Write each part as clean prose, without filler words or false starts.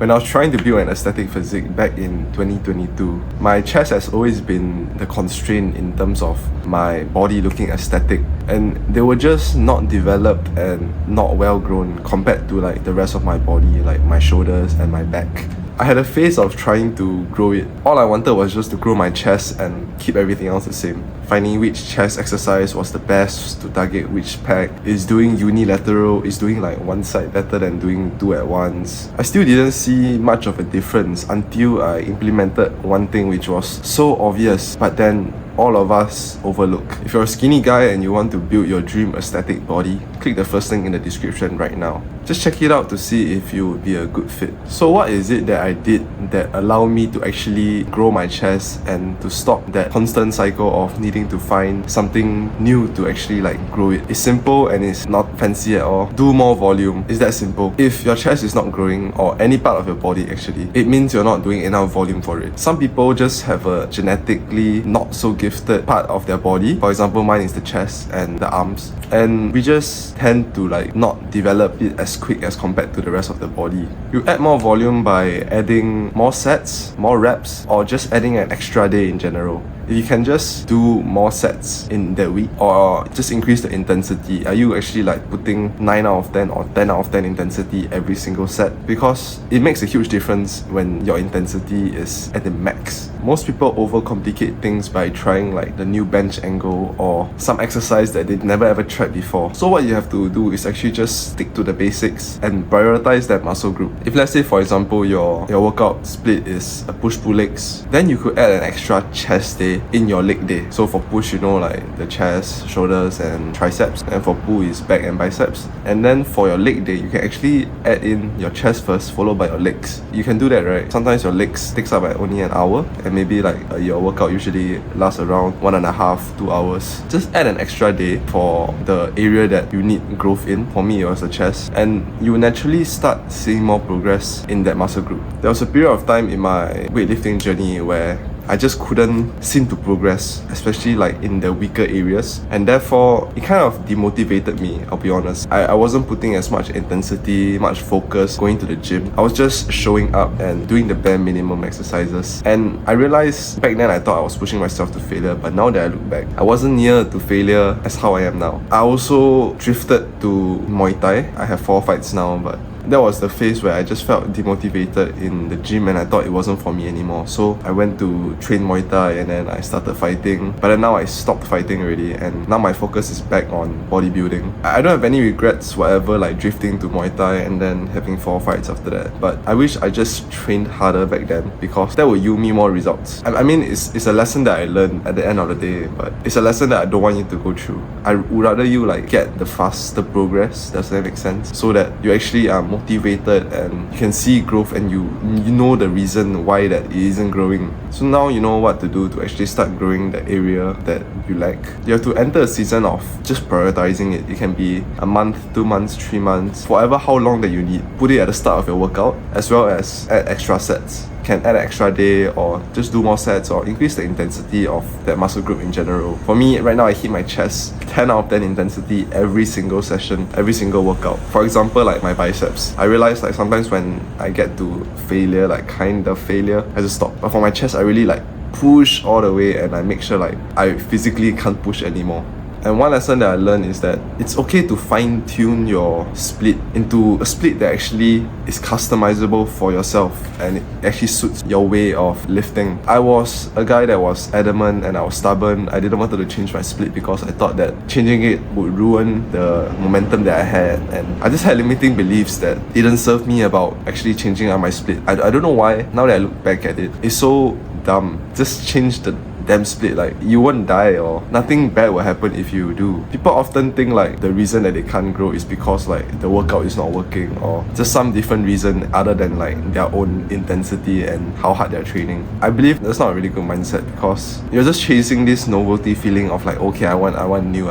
When I was trying to build an aesthetic physique back in 2022, my chest has always been the constraint in terms of my body looking aesthetic, and they were just not developed and not well grown compared to like the rest of my body, like my shoulders and my back. I had a phase of trying to grow it. All I wanted was just to grow my chest and keep everything else the same. Finding which chest exercise was the best to target which pec. Is doing unilateral, is doing like one side better than doing two at once. I still didn't see much of a difference until I implemented one thing which was so obvious, but then all of us overlook. If you're a skinny guy and you want to build your dream aesthetic body, click the first link in the description right now. Just check it out to see if you would be a good fit. So what is it that I did that allowed me to actually grow my chest and to stop that constant cycle of needing to find something new to actually like grow it? It's simple and it's not fancy at all. Do more volume. It's that simple. If your chest is not growing, or any part of your body actually, it means you're not doing enough volume for it. Some people just have a genetically not so gifted part of their body. For example, mine is the chest and the arms, and we just tend to like not develop it as quick as compared to the rest of the body. You add more volume by adding more sets, more reps, or just adding an extra day in general. If you can just do more sets in that week, or just increase the intensity, are you actually like putting 9 out of 10 or 10 out of 10 intensity every single set? Because it makes a huge difference when your intensity is at the max. Most people overcomplicate things by trying like the new bench angle or some exercise that they've never ever tried before. So what you have to do is actually just stick to the basics and prioritize that muscle group. If let's say for example your workout split is a push-pull legs, then you could add an extra chest day in your leg day. So for push, you know, like the chest, shoulders and triceps, and for pull is back and biceps. And then for your leg day, you can actually add in your chest first, followed by your legs. You can do that, right? Sometimes your legs takes up like only an hour, and maybe like your workout usually lasts around 1.5 2 hours. Just add an extra day for the area that you need growth in. For me, it was the chest, and you naturally start seeing more progress in that muscle group. There was a period of time in my weightlifting journey where I just couldn't seem to progress, especially like in the weaker areas, and therefore it kind of demotivated me, I'll be honest. I wasn't putting as much intensity, much focus going to the gym. I was just showing up and doing the bare minimum exercises, and I realized back then I thought I was pushing myself to failure, but now that I look back, I wasn't near to failure as how I am now. I also drifted to Muay Thai. I have 4 fights now, but that was the phase where I just felt demotivated in the gym and I thought it wasn't for me anymore. So I went to train Muay Thai and then I started fighting. But then now I stopped fighting already, and now my focus is back on bodybuilding. I don't have any regrets whatever like drifting to Muay Thai and then having 4 fights after that. But I wish I just trained harder back then, because that would yield me more results. I mean, it's a lesson that I learned at the end of the day, but it's a lesson that I don't want you to go through. I would rather you like get the faster progress, does that make sense? So that you actually motivated and you can see growth, and you know the reason why that it isn't growing. So now you know what to do to actually start growing the area that you lack. You have to enter a season of just prioritizing it. It can be a month, 2 months, 3 months, whatever how long that you need. Put it at the start of your workout, as well as add extra sets. Can add an extra day or just do more sets or increase the intensity of that muscle group in general. For me, right now I hit my chest 10 out of 10 intensity every single session, every single workout. For example, like my biceps. I realize like sometimes when I get to failure, like kind of failure, I just stop. But for my chest, I really like push all the way, and I make sure like I physically can't push anymore. And one lesson that I learned is that it's okay to fine-tune your split into a split that actually is customizable for yourself and it actually suits your way of lifting. I was a guy that was adamant and I was stubborn. I didn't want to change my split because I thought that changing it would ruin the momentum that I had, and I just had limiting beliefs that didn't serve me about actually changing out my split. I don't know why. Now that I look back at it, it's so dumb. Just change the damn split. Like, you won't die or nothing bad will happen if you do. People often think like the reason that they can't grow is because like the workout is not working, or just some different reason other than like their own intensity and how hard they're training. I believe that's not a really good mindset, because you're just chasing this novelty feeling of like, okay, I want new.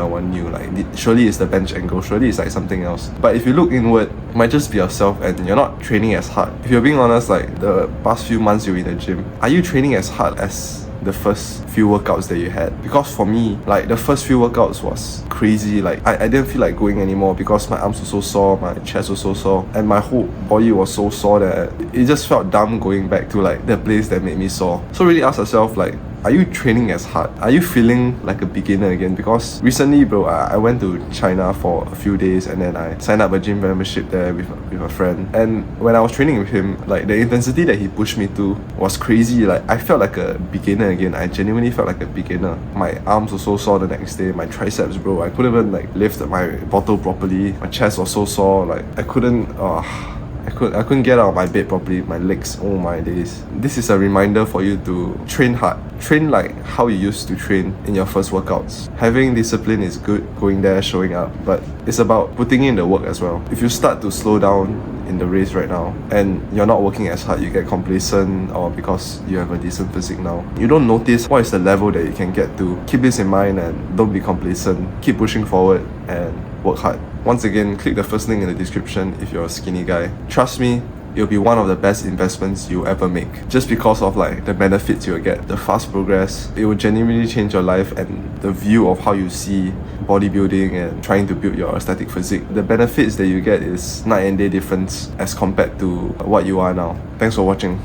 Like, surely it's the bench angle, surely it's like something else. But if you look inward, it might just be yourself and you're not training as hard. If you're being honest, like the past few months you're in the gym, are you training as hard as the first few workouts that you had. Because for me, like the first few workouts was crazy. Like I didn't feel like going anymore because my arms were so sore, my chest was so sore, and my whole body was so sore that it just felt dumb going back to like the place that made me sore. So really ask yourself, like, are you training as hard? Are you feeling like a beginner again? Because recently, bro, I went to China for a few days and then I signed up a gym membership there with a friend. And when I was training with him, like the intensity that he pushed me to was crazy. Like I felt like a beginner again. I genuinely felt like a beginner. My arms were so sore the next day. My triceps, bro, I couldn't even like lift my bottle properly. My chest was so sore. Like I couldn't. I couldn't get out of my bed properly. My legs, oh my days. This is a reminder for you to train hard. Train like how you used to train in your first workouts. Having discipline is good, going there, showing up, but it's about putting in the work as well. If you start to slow down in the race right now and you're not working as hard, you get complacent, or because you have a decent physique now, you don't notice what is the level that you can get to. Keep this in mind and don't be complacent. Keep pushing forward and work hard. Once again, click the first link in the description if you're a skinny guy. Trust me, it'll be one of the best investments you'll ever make, just because of like the benefits you'll get, the fast progress. It will genuinely change your life and the view of how you see bodybuilding and trying to build your aesthetic physique. The benefits that you get is night and day difference as compared to what you are now. Thanks for watching.